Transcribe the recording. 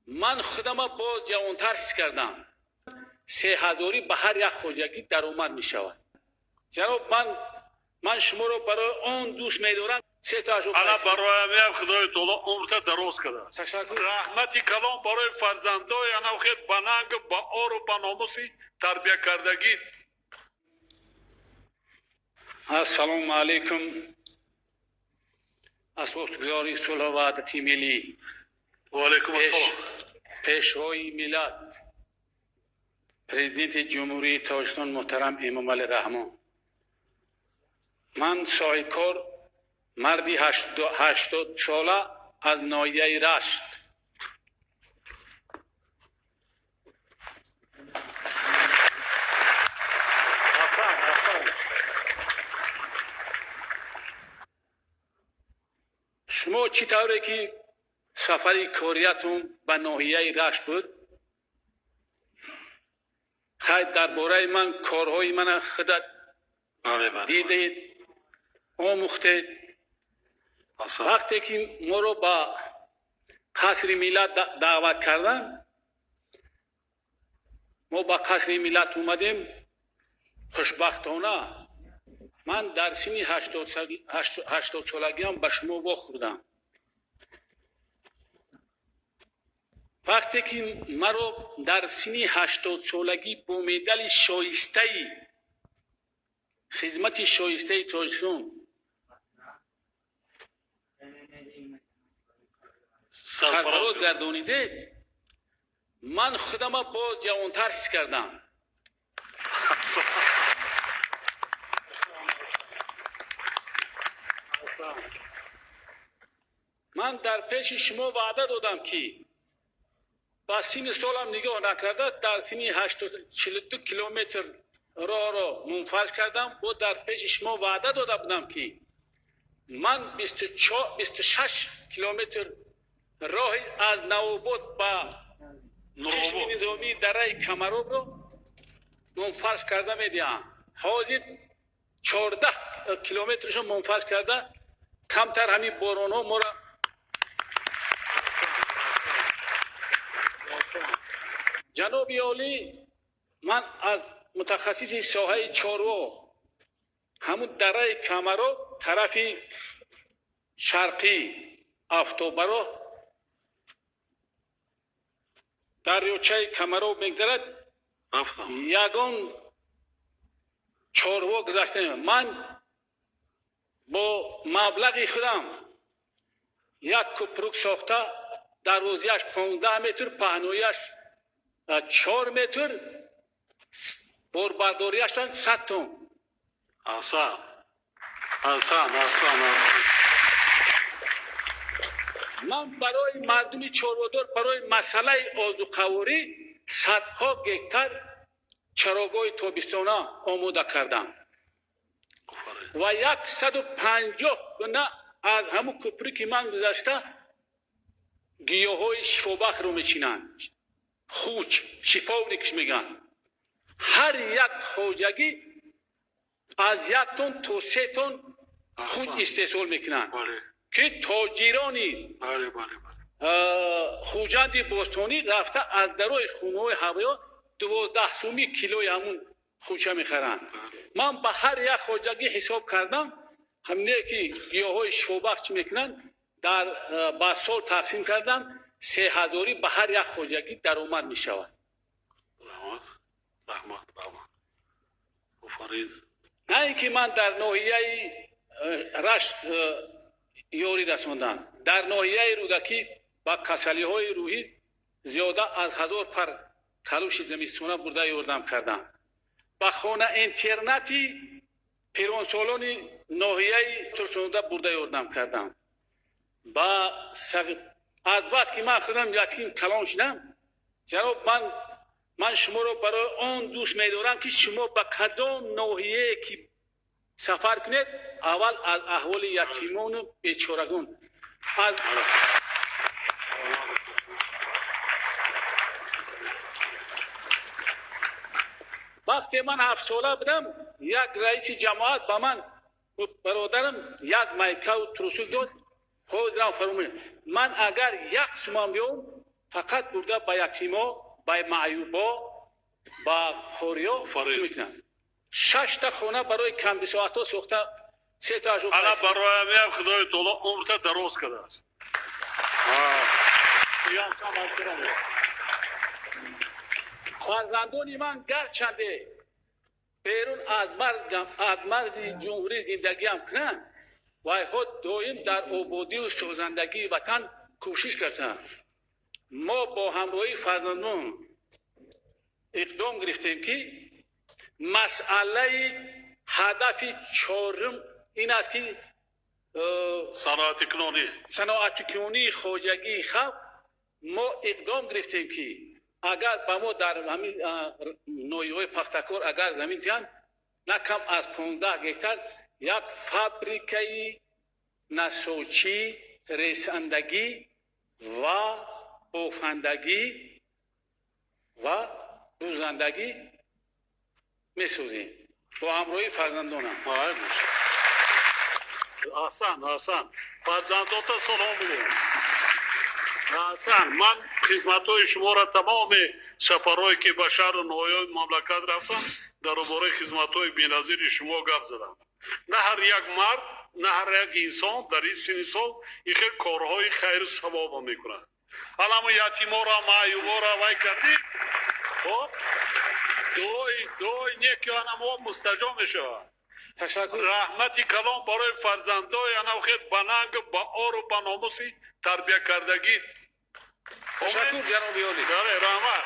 من خودم باز ҷавонтар ҳис кардам. 3000 ба ҳар як хоҷагӣ даромад мешавад. ҷаноб, من шуморо барои он дӯст медорам. ана бароям ям худои таоло умрта дароз када. Ташаккур. раҳмати калом барои фарзандои анавхе ба нанг ба ору ба номуси тарбия кардагӣ. ассалому алайкум. асоғбатори сулҳу ваҳдати миллӣ. ва алайкум ассалом. пешвои миллат, президенти ҷумҳурии тоҷикистон муҳтарам эмомалӣ раҳмон. من صاحبکار مردی 80 ساله از ناحیه رشت. شما چی طوره که سفری کاریتون به ناحیه رشت بود؟ خیلی درباره من کارهای من خودت دیدید، آموخته. وقتی که ما رو با قصر ملت دعوت کردن، ما با قصر ملت اومدیم. خوشبختانه من در سن 80 سالگی هم به شما واخوردم. وقتی که ما رو در سن 80 سالگی با مدال شایسته خدمت شایسته تاجیکستان سرفراز گردانیده، من خودم باز ҷавонтар ҳис کردم. من در پیش شما وعده دادم که با سن سالم نگاه نکرده در سن 42 کیلومتر راه را ممفرش کردم و در پیش شما وعده داده بودم که من 26 کیلومتر راه از نوآباد با کشور نظامی درای کماراب رو ممفرش کرده میدیم. حاضر 14 کیلومترش ممفرش کرده. کمتر همین باران ها ما را جناب عالی، من از متخصص ساحه چاروا همون درای کماراب طرف شرقی افتابرا دریاچه کماراب میگذرد، یگان چاروا گذشته. من با مبلغ خودم یک کپرۆک ساخته، درازیش 15 متر، پهنایش 4 متر، borbardoریش 100 تن. آسان. من برای مردم چارودار برای مسئله آذوقه‌واری صدها گکتر چراگاه تابستانه آماده کردم و 150 گونه از همون کپری که من گذاشته گیاهای شفابخش رو میچینند. خوچ، شفاونیکش میگن. هر یک خوجگی از 1 تن تا 3 تن خوچ استحصال میکنند که تاجرانی خوجند باستانی رفته از درای خونه‌های هوایی 12 کیلوی همون خوچه میخرند. من به هر یک خوجگی حساب کردم، همینه که گیاهای شفابخش میکنند با سال تقسیم کردم. 3000 به هر یک خوجگی درآمد میشود. نه اینکه من در ناحیه رشت یاری رساندم، در ناحیه رودکی با کسلی های روحی زیاده از 1000 پر کلوش زمستانه برده یاردم کردم. با خانه اینترنتی پیرانسالان ناحیه ترسانده برده یاردم کردم. با از بس که من خودم یتیم کلان شدم، جناب من شما رو برای آن دوست می‌دارم که شما به کدام ناحیه که سفر کنید اول از احوال یتیمان و بیچارگان وقتی من 7 ساله بودم، یک رئیس جماعت به من برادرم یک مایکه و تروسو داد. خودم فرمودم من اگر 1 سوم بیام фақат бурда ба ятимо, ба маъюбо, ба хориё чӣ мекунанд? 6 та хона барои камбисоатҳо сохта, 3 та ажо ана бароям ям худои таоло умрта дароз кардааст. фарзандони ман гарчанде берун аз марзи ҷумҳурӣ зиндагиам кунанд, вайҳо доим дар ободию созандагии ватан кӯшиш карданд. мо бо ҳамроҳии фарзандон иқдом гирифтем ки масъалаи ҳадафи чорум ин аст ки саноатикунонии хоҷагии халқ мо иқдом гирифтем ки агар ба мо дар ҳамин ноҳияҳои пахтакор агар замин диҳанд на кам аз 15 гектар як фабрикаи насоҷӣ, ресандагӣ ва бофандагӣ ва дузандагӣ месозем бо ҳамроҳии фарзандонам. Аҳсан. Фарзандота салом бигӯям. Аҳсан. Ман хизматҳои шуморо тамоми сафарҳое ки ба шаҳру ноҳияҳои мамлакат рафтам дар бораи хизматҳои беназири шумо гап задам. На ҳар як мард, на ҳар як инсон дар ин синни сол ин хел корҳои хайру савоба мекунад. ҳаламу ятиморо, маъюборо вай кардид, хоб дуои неки анамо мустаҷоб мешавад. ташаккур. раҳмати калом барои фарзандои анахел ба нанг, ба ору ба номуси тарбия кардагӣ. ташаккур ҷаноби олӣ. Раҳмат.